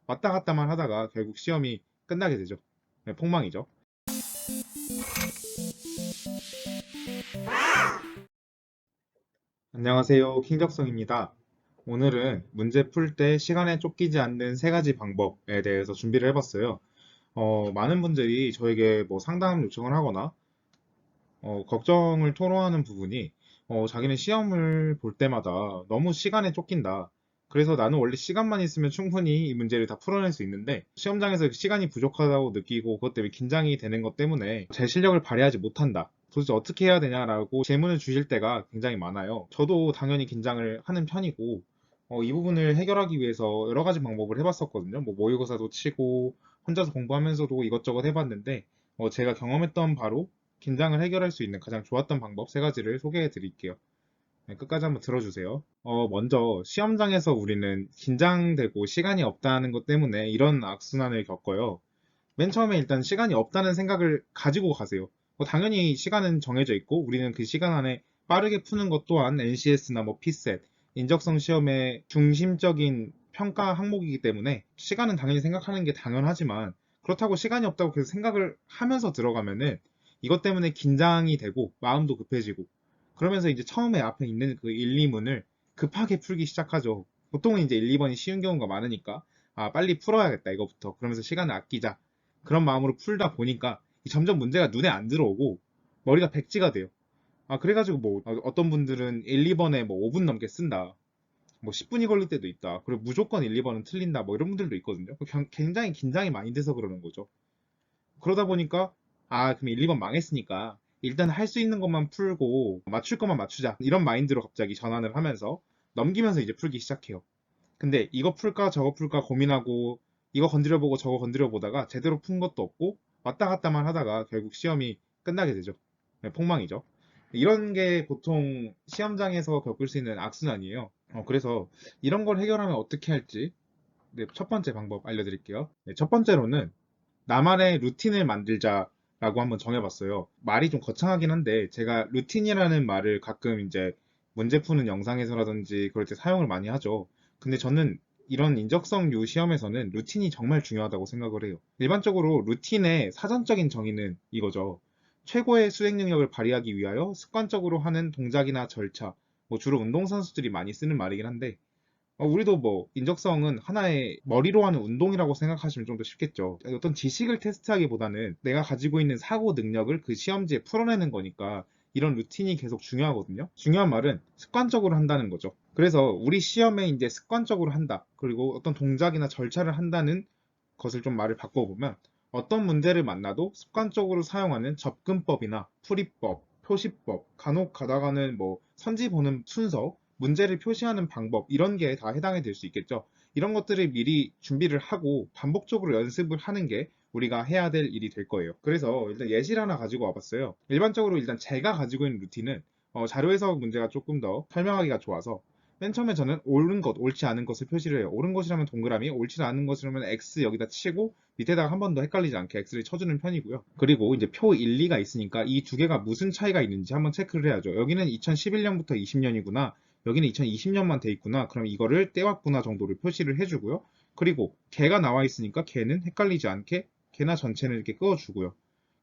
왔다 갔다만 하다가 결국 시험이 끝나게 되죠. 네, 폭망이죠. 안녕하세요. 킹적성입니다. 오늘은 문제 풀 때 시간에 쫓기지 않는 세 가지 방법에 대해서 준비를 해봤어요. 많은 분들이 저에게 뭐 상담 요청을 하거나 걱정을 토로하는 부분이 자기는 시험을 볼 때마다 너무 시간에 쫓긴다. 그래서 나는 원래 시간만 있으면 충분히 이 문제를 다 풀어낼 수 있는데 시험장에서 시간이 부족하다고 느끼고 그것 때문에 긴장이 되는 것 때문에 제 실력을 발휘하지 못한다. 도대체 어떻게 해야 되냐라고 질문을 주실 때가 굉장히 많아요. 저도 당연히 긴장을 하는 편이고 이 부분을 해결하기 위해서 여러 가지 방법을 해봤었거든요. 뭐 모의고사도 치고 혼자서 공부하면서도 이것저것 해봤는데 제가 경험했던 바로 긴장을 해결할 수 있는 가장 좋았던 방법 세 가지를 소개해 드릴게요. 네, 끝까지 한번 들어주세요. 먼저 시험장에서 우리는 긴장되고 시간이 없다는 것 때문에 이런 악순환을 겪어요. 맨 처음에 일단 시간이 없다는 생각을 가지고 가세요. 당연히 시간은 정해져 있고 우리는 그 시간 안에 빠르게 푸는 것 또한 NCS나 뭐 피셋, 인적성 시험의 중심적인 평가 항목이기 때문에 시간은 당연히 생각하는 게 당연하지만 그렇다고 시간이 없다고 계속 생각을 하면서 들어가면은 이것 때문에 긴장이 되고 마음도 급해지고 그러면서 이제 처음에 앞에 있는 그 1, 2문을 급하게 풀기 시작하죠. 보통은 이제 1, 2번이 쉬운 경우가 많으니까 빨리 풀어야겠다 이거부터 그러면서 시간을 아끼자 그런 마음으로 풀다 보니까 점점 문제가 눈에 안 들어오고 머리가 백지가 돼요. 그래가지고 뭐 어떤 분들은 1, 2번에 뭐 5분 넘게 쓴다. 뭐 10분이 걸릴 때도 있다. 그리고 무조건 1, 2번은 틀린다. 뭐 이런 분들도 있거든요. 굉장히 긴장이 많이 돼서 그러는 거죠. 그러다 보니까 그럼 1, 2번 망했으니까 일단 할 수 있는 것만 풀고 맞출 것만 맞추자. 이런 마인드로 갑자기 전환을 하면서 넘기면서 이제 풀기 시작해요. 근데 이거 풀까 저거 풀까 고민하고 이거 건드려보고 저거 건드려보다가 제대로 푼 것도 없고 왔다 갔다만 하다가 결국 시험이 끝나게 되죠. 네, 폭망이죠. 이런 게 보통 시험장에서 겪을 수 있는 악순환이에요. 그래서 이런 걸 해결하면 어떻게 할지 네, 첫 번째 방법 알려드릴게요. 네, 첫 번째로는 나만의 루틴을 만들자라고 한번 정해봤어요. 말이 좀 거창하긴 한데 제가 루틴이라는 말을 가끔 이제 문제 푸는 영상에서라든지 그럴 때 사용을 많이 하죠. 근데 저는 이런 인적성류 시험에서는 루틴이 정말 중요하다고 생각을 해요. 일반적으로 루틴의 사전적인 정의는 이거죠. 최고의 수행 능력을 발휘하기 위하여 습관적으로 하는 동작이나 절차, 뭐 주로 운동선수들이 많이 쓰는 말이긴 한데 우리도 뭐 인적성은 하나의 머리로 하는 운동이라고 생각하시면 좀 더 쉽겠죠. 어떤 지식을 테스트하기보다는 내가 가지고 있는 사고 능력을 그 시험지에 풀어내는 거니까 이런 루틴이 계속 중요하거든요. 중요한 말은 습관적으로 한다는 거죠. 그래서 우리 시험에 이제 습관적으로 한다. 그리고 어떤 동작이나 절차를 한다는 것을 좀 말을 바꿔보면 어떤 문제를 만나도 습관적으로 사용하는 접근법이나 풀이법, 표시법, 간혹 가다가는 뭐 선지 보는 순서, 문제를 표시하는 방법 이런 게 다 해당이 될 수 있겠죠. 이런 것들을 미리 준비를 하고 반복적으로 연습을 하는 게 우리가 해야 될 일이 될 거예요. 그래서 일단 예시를 하나 가지고 와봤어요. 일반적으로 일단 제가 가지고 있는 루틴은 자료 해석 문제가 조금 더 설명하기가 좋아서 맨 처음에 저는 옳은 것, 옳지 않은 것을 표시를 해요. 옳은 것이라면 동그라미, 옳지 않은 것이라면 X 여기다 치고 밑에다가 한 번 더 헷갈리지 않게 X를 쳐주는 편이고요. 그리고 이제 표 1, 2가 있으니까 이 두 개가 무슨 차이가 있는지 한번 체크를 해야죠. 여기는 2011년부터 20년이구나. 여기는 2020년만 돼 있구나. 그럼 이거를 떼왔구나 정도를 표시를 해주고요. 그리고 개가 나와 있으니까 개는 헷갈리지 않게 개나 전체는 이렇게 그어주고요.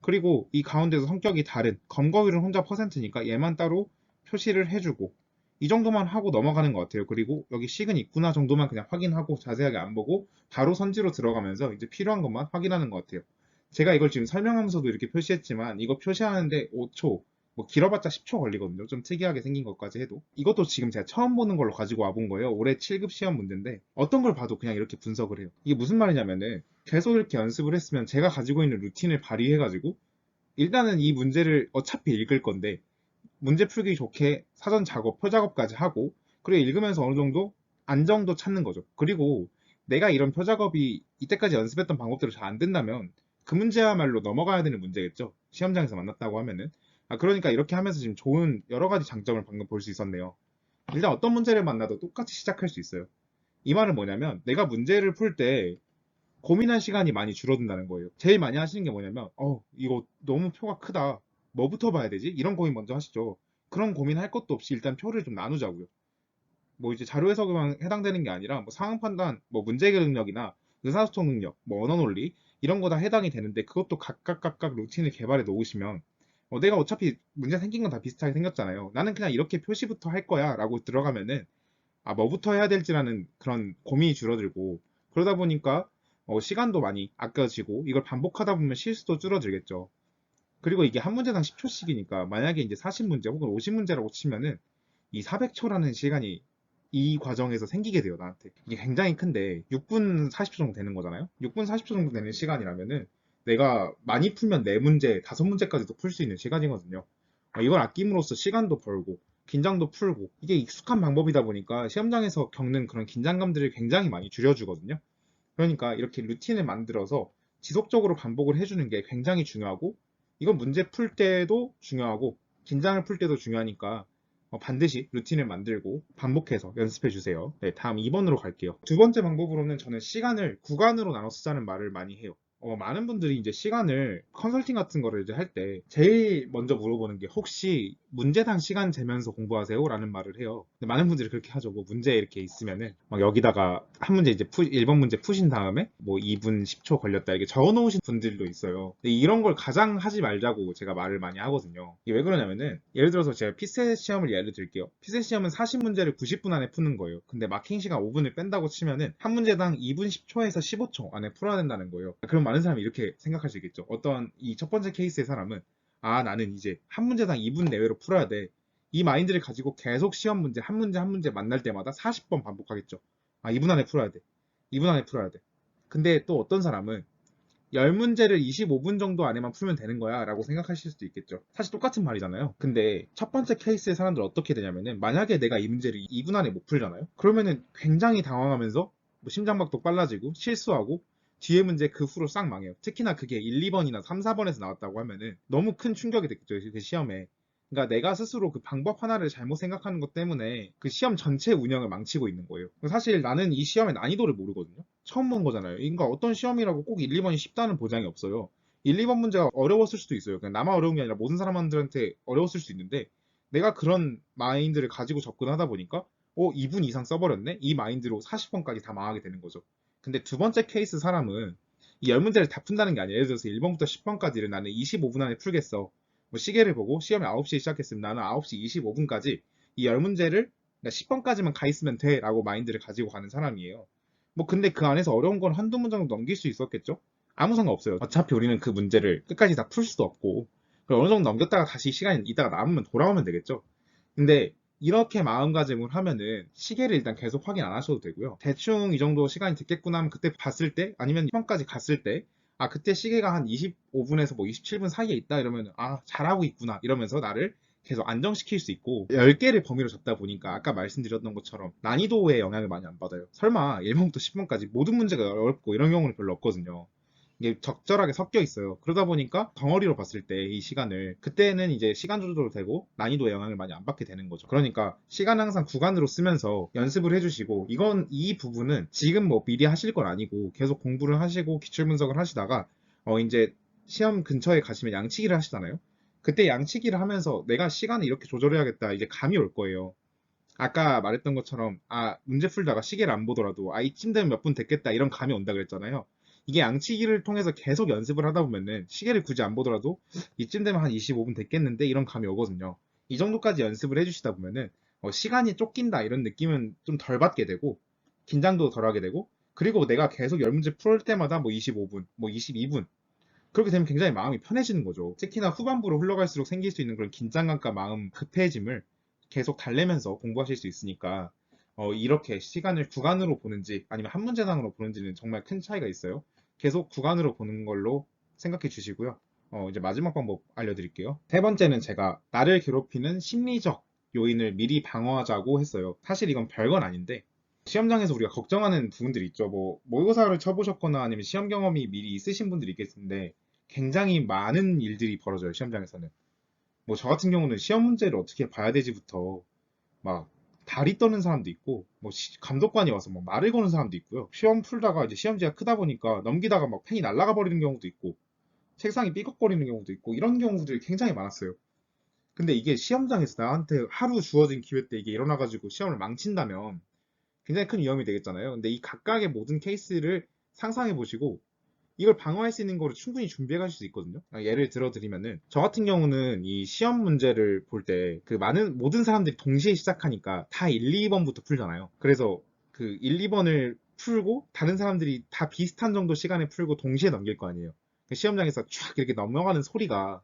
그리고 이 가운데서 성격이 다른 검거율은 혼자 퍼센트니까 얘만 따로 표시를 해주고 이 정도만 하고 넘어가는 것 같아요. 그리고 여기 식은 있구나 정도만 그냥 확인하고 자세하게 안 보고 바로 선지로 들어가면서 이제 필요한 것만 확인하는 것 같아요. 제가 이걸 지금 설명하면서도 이렇게 표시했지만 이거 표시하는데 5초, 뭐 길어봤자 10초 걸리거든요. 좀 특이하게 생긴 것까지 해도. 이것도 지금 제가 처음 보는 걸로 가지고 와본 거예요. 올해 7급 시험 문제인데 어떤 걸 봐도 그냥 이렇게 분석을 해요. 이게 무슨 말이냐면은 계속 이렇게 연습을 했으면 제가 가지고 있는 루틴을 발휘해가지고 일단은 이 문제를 어차피 읽을 건데 문제 풀기 좋게 사전 작업, 표 작업까지 하고 그리고 읽으면서 어느 정도 안정도 찾는 거죠. 그리고 내가 이런 표 작업이 이때까지 연습했던 방법대로 잘 안 된다면 그 문제야말로 넘어가야 되는 문제겠죠. 시험장에서 만났다고 하면은. 그러니까 이렇게 하면서 지금 좋은 여러 가지 장점을 방금 볼 수 있었네요. 일단 어떤 문제를 만나도 똑같이 시작할 수 있어요. 이 말은 뭐냐면 내가 문제를 풀 때 고민할 시간이 많이 줄어든다는 거예요. 제일 많이 하시는 게 뭐냐면, 이거 너무 표가 크다. 뭐부터 봐야 되지? 이런 고민 먼저 하시죠. 그런 고민할 것도 없이 일단 표를 좀 나누자고요. 뭐 이제 자료 해석에만 해당되는 게 아니라 뭐 상황 판단, 뭐 문제 해결 능력이나 의사소통 능력, 뭐 언어 논리 이런 거 다 해당이 되는데 그것도 각각 루틴을 개발해 놓으시면 내가 어차피 문제 생긴 건 다 비슷하게 생겼잖아요. 나는 그냥 이렇게 표시부터 할 거야 라고 들어가면은 뭐부터 해야 될지라는 그런 고민이 줄어들고 그러다 보니까 시간도 많이 아껴지고 이걸 반복하다 보면 실수도 줄어들겠죠. 그리고 이게 한 문제당 10초씩이니까 만약에 이제 40문제 혹은 50문제라고 치면은 이 400초라는 시간이 이 과정에서 생기게 돼요, 나한테. 이게 굉장히 큰데 6분 40초 정도 되는 거잖아요. 6분 40초 정도 되는 시간이라면은 내가 많이 풀면 4문제, 5문제까지도 풀 수 있는 시간이거든요. 이걸 아낌으로써 시간도 벌고 긴장도 풀고 이게 익숙한 방법이다 보니까 시험장에서 겪는 그런 긴장감들을 굉장히 많이 줄여주거든요. 그러니까 이렇게 루틴을 만들어서 지속적으로 반복을 해주는 게 굉장히 중요하고 이건 문제 풀 때도 중요하고 긴장을 풀 때도 중요하니까 반드시 루틴을 만들고 반복해서 연습해 주세요. 네, 다음 2번으로 갈게요. 두 번째 방법으로는 저는 시간을 구간으로 나눠 쓰자는 말을 많이 해요. 많은 분들이 이제 시간을 컨설팅 같은 거를 이제 할 때 제일 먼저 물어보는 게 혹시 문제당 시간 재면서 공부하세요? 라는 말을 해요. 근데 많은 분들이 그렇게 하죠. 뭐 문제 이렇게 있으면은 막 여기다가 한 문제 이제 1번 문제 푸신 다음에 뭐 2분 10초 걸렸다 이렇게 적어 놓으신 분들도 있어요. 근데 이런 걸 가장 하지 말자고 제가 말을 많이 하거든요. 이게 왜 그러냐면은 예를 들어서 제가 피셋 시험을 예를 들게요. 피셋 시험은 40문제를 90분 안에 푸는 거예요. 근데 마킹 시간 5분을 뺀다고 치면은 한 문제당 2분 10초에서 15초 안에 풀어야 된다는 거예요. 그럼 많은 사람이 이렇게 생각할 수 있겠죠. 어떤 이 첫 번째 케이스의 사람은 나는 이제 한 문제당 2분 내외로 풀어야 돼. 이 마인드를 가지고 계속 시험 문제 한 문제 한 문제 만날 때마다 40번 반복하겠죠. 2분 안에 풀어야 돼. 2분 안에 풀어야 돼. 근데 또 어떤 사람은 10문제를 25분 정도 안에만 풀면 되는 거야 라고 생각하실 수도 있겠죠. 사실 똑같은 말이잖아요. 근데 첫 번째 케이스의 사람들 어떻게 되냐면은 만약에 내가 이 문제를 2분 안에 못 풀잖아요. 그러면은 굉장히 당황하면서 뭐 심장박도 빨라지고 실수하고 뒤에 문제 그 후로 싹 망해요. 특히나 그게 1, 2번이나 3, 4번에서 나왔다고 하면은 너무 큰 충격이 됐겠죠. 그 시험에. 그러니까 내가 스스로 그 방법 하나를 잘못 생각하는 것 때문에 그 시험 전체 운영을 망치고 있는 거예요. 사실 나는 이 시험의 난이도를 모르거든요. 처음 본 거잖아요. 그러니까 어떤 시험이라고 꼭 1, 2번이 쉽다는 보장이 없어요. 1, 2번 문제가 어려웠을 수도 있어요. 그냥 나만 어려운 게 아니라 모든 사람들한테 어려웠을 수 있는데 내가 그런 마인드를 가지고 접근하다 보니까 2분 이상 써버렸네? 이 마인드로 40번까지 다 망하게 되는 거죠. 근데 두 번째 케이스 사람은 이 10문제를 다 푼다는 게 아니에요. 예를 들어서 1번부터 10번까지를 나는 25분 안에 풀겠어. 뭐 시계를 보고 시험이 9시에 시작했으면 나는 9시 25분까지 이 10문제를 10번까지만 가 있으면 돼 라고 마인드를 가지고 가는 사람이에요. 뭐 근데 그 안에서 어려운 건 한두 문제 정도 넘길 수 있었겠죠? 아무 상관없어요. 어차피 우리는 그 문제를 끝까지 다 풀 수도 없고 어느 정도 넘겼다가 다시 시간이 있다가 남으면 돌아오면 되겠죠? 근데 이렇게 마음가짐을 하면은 시계를 일단 계속 확인 안 하셔도 되고요. 대충 이 정도 시간이 됐겠구나 하면 그때 봤을 때 아니면 시험까지 갔을 때 그때 시계가 한 25분에서 뭐 27분 사이에 있다 이러면 잘하고 있구나 이러면서 나를 계속 안정시킬 수 있고 10개를 범위로 잡다 보니까 아까 말씀드렸던 것처럼 난이도에 영향을 많이 안 받아요. 설마 1번부터 10번까지 모든 문제가 어렵고 이런 경우는 별로 없거든요. 이게 적절하게 섞여 있어요. 그러다 보니까 덩어리로 봤을 때 이 시간을 그때는 이제 시간 조절도 되고 난이도에 영향을 많이 안 받게 되는 거죠. 그러니까 시간 항상 구간으로 쓰면서 연습을 해주시고 이 부분은 지금 뭐 미리 하실 건 아니고 계속 공부를 하시고 기출 분석을 하시다가 이제 시험 근처에 가시면 양치기를 하시잖아요. 그때 양치기를 하면서 내가 시간을 이렇게 조절해야겠다 이제 감이 올 거예요. 아까 말했던 것처럼 문제 풀다가 시계를 안 보더라도 이쯤 되면 몇 분 됐겠다 이런 감이 온다 그랬잖아요. 이게 양치기를 통해서 계속 연습을 하다 보면은 시계를 굳이 안 보더라도 이쯤 되면 한 25분 됐겠는데 이런 감이 오거든요. 이 정도까지 연습을 해주시다 보면은 시간이 쫓긴다 이런 느낌은 좀 덜 받게 되고 긴장도 덜 하게 되고 그리고 내가 계속 10문제 풀 때마다 뭐 25분, 뭐 22분 그렇게 되면 굉장히 마음이 편해지는 거죠. 특히나 후반부로 흘러갈수록 생길 수 있는 그런 긴장감과 마음 급해짐을 계속 달래면서 공부하실 수 있으니까 이렇게 시간을 구간으로 보는지 아니면 한 문제당으로 보는지는 정말 큰 차이가 있어요. 계속 구간으로 보는 걸로 생각해 주시고요. 이제 마지막 방법 알려드릴게요. 세 번째는 제가 나를 괴롭히는 심리적 요인을 미리 방어하자고 했어요. 사실 이건 별건 아닌데 시험장에서 우리가 걱정하는 부분들이 있죠. 뭐 모의고사를 쳐보셨거나 아니면 시험 경험이 미리 있으신 분들이 있겠는데 굉장히 많은 일들이 벌어져요. 시험장에서는. 뭐 저 같은 경우는 시험 문제를 어떻게 봐야 되지부터 막 다리 떠는 사람도 있고 뭐 감독관이 와서 막 말을 거는 사람도 있고요. 시험 풀다가 이제 시험지가 크다 보니까 넘기다가 막 펜이 날아가 버리는 경우도 있고 책상이 삐걱거리는 경우도 있고 이런 경우들이 굉장히 많았어요. 근데 이게 시험장에서 나한테 하루 주어진 기회 때 이게 일어나가지고 시험을 망친다면 굉장히 큰 위험이 되겠잖아요. 근데 이 각각의 모든 케이스를 상상해 보시고 이걸 방어할 수 있는 거를 충분히 준비해 가실 수 있거든요. 예를 들어 드리면은 저 같은 경우는 이 시험 문제를 볼 때 그 많은 모든 사람들이 동시에 시작하니까 다 1, 2번부터 풀잖아요. 그래서 그 1, 2번을 풀고 다른 사람들이 다 비슷한 정도 시간에 풀고 동시에 넘길 거 아니에요. 그 시험장에서 쫙 이렇게 넘어가는 소리가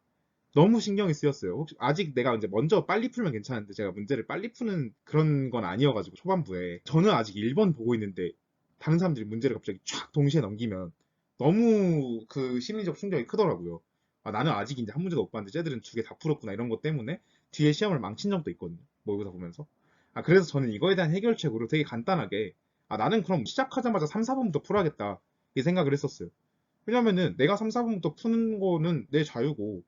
너무 신경이 쓰였어요. 혹시 아직 내가 이제 먼저 빨리 풀면 괜찮은데 제가 문제를 빨리 푸는 그런 건 아니어가지고 초반부에 저는 아직 1번 보고 있는데 다른 사람들이 문제를 갑자기 쫙 동시에 넘기면 너무 그 심리적 충격이 크더라고요. 아, 나는 아직 이제 한 문제도 못 봤는데 쟤들은 두 개 다 풀었구나 이런 것 때문에 뒤에 시험을 망친 적도 있거든요. 모의고사 보면서. 아, 그래서 저는 이거에 대한 해결책으로 되게 간단하게 아, 나는 그럼 시작하자마자 3, 4번부터 풀어야겠다 이 생각을 했었어요. 왜냐면은 내가 3, 4번부터 푸는 거는 내 자유고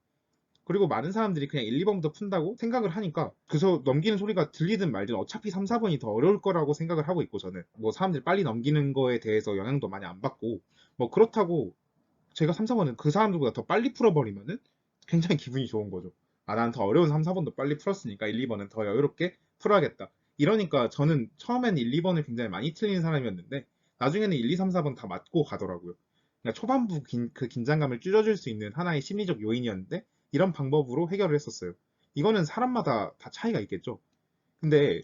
그리고 많은 사람들이 그냥 1, 2번부터 푼다고 생각을 하니까 그래서 넘기는 소리가 들리든 말든 어차피 3, 4번이 더 어려울 거라고 생각을 하고 있고 저는 뭐 사람들이 빨리 넘기는 거에 대해서 영향도 많이 안 받고 뭐 그렇다고 제가 3, 4번은 그 사람들보다 더 빨리 풀어버리면은 굉장히 기분이 좋은 거죠. 아, 난 더 어려운 3, 4번도 빨리 풀었으니까 1, 2번은 더 여유롭게 풀어야겠다. 이러니까 저는 처음엔 1, 2번을 굉장히 많이 틀리는 사람이었는데 나중에는 1, 2, 3, 4번 다 맞고 가더라고요. 그러니까 초반부 그 긴장감을 줄여줄 수 있는 하나의 심리적 요인이었는데 이런 방법으로 해결을 했었어요. 이거는 사람마다 다 차이가 있겠죠. 근데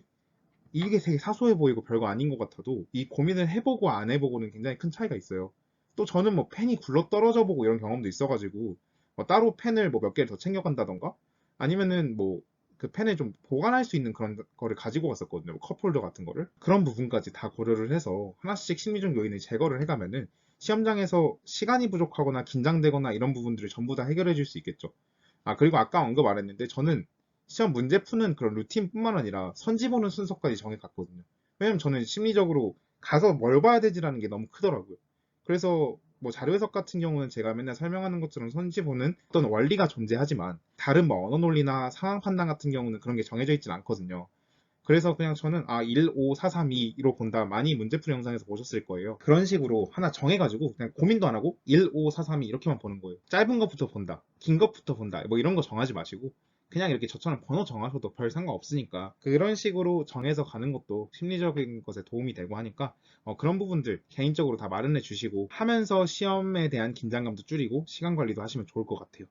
이게 되게 사소해 보이고 별거 아닌 것 같아도 이 고민을 해보고 안 해보고는 굉장히 큰 차이가 있어요. 또 저는 뭐 펜이 굴러 떨어져 보고 이런 경험도 있어가지고 뭐 따로 펜을 뭐 몇 개를 더 챙겨간다던가 아니면은 뭐 그 펜을 좀 보관할 수 있는 그런 거를 가지고 갔었거든요. 뭐 컵홀더 같은 거를. 그런 부분까지 다 고려를 해서 하나씩 심리적 요인을 제거를 해가면은 시험장에서 시간이 부족하거나 긴장되거나 이런 부분들을 전부 다 해결해 줄 수 있겠죠. 아, 그리고 아까 언급 안 했는데 저는 시험 문제 푸는 그런 루틴뿐만 아니라 선지 보는 순서까지 정해갔거든요. 왜냐면 저는 심리적으로 가서 뭘 봐야 되지라는 게 너무 크더라고요. 그래서 뭐 자료 해석 같은 경우는 제가 맨날 설명하는 것처럼 선지 보는 어떤 원리가 존재하지만 다른 뭐 언어 논리나 상황 판단 같은 경우는 그런 게 정해져 있진 않거든요. 그래서 그냥 저는 1, 5, 4, 3, 2로 본다. 많이 문제풀이 영상에서 보셨을 거예요. 그런 식으로 하나 정해가지고 그냥 고민도 안 하고 1, 5, 4, 3, 2 이렇게만 보는 거예요. 짧은 것부터 본다. 긴 것부터 본다. 뭐 이런 거 정하지 마시고 그냥 이렇게 저처럼 번호 정하셔도 별 상관없으니까 그런 식으로 정해서 가는 것도 심리적인 것에 도움이 되고 하니까 그런 부분들 개인적으로 다 마련해 주시고 하면서 시험에 대한 긴장감도 줄이고 시간 관리도 하시면 좋을 것 같아요.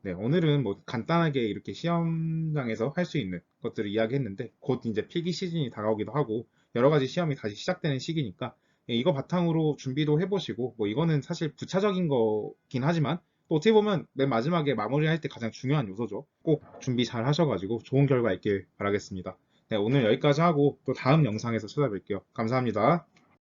네, 오늘은 뭐 간단하게 이렇게 시험장에서 할 수 있는 것들을 이야기했는데 곧 이제 필기 시즌이 다가오기도 하고 여러 가지 시험이 다시 시작되는 시기니까 이거 바탕으로 준비도 해보시고 뭐 이거는 사실 부차적인 거긴 하지만 또 어떻게 보면 맨 마지막에 마무리할 때 가장 중요한 요소죠. 꼭 준비 잘 하셔가지고 좋은 결과 있길 바라겠습니다. 네, 오늘 여기까지 하고 또 다음 영상에서 찾아뵐게요. 감사합니다.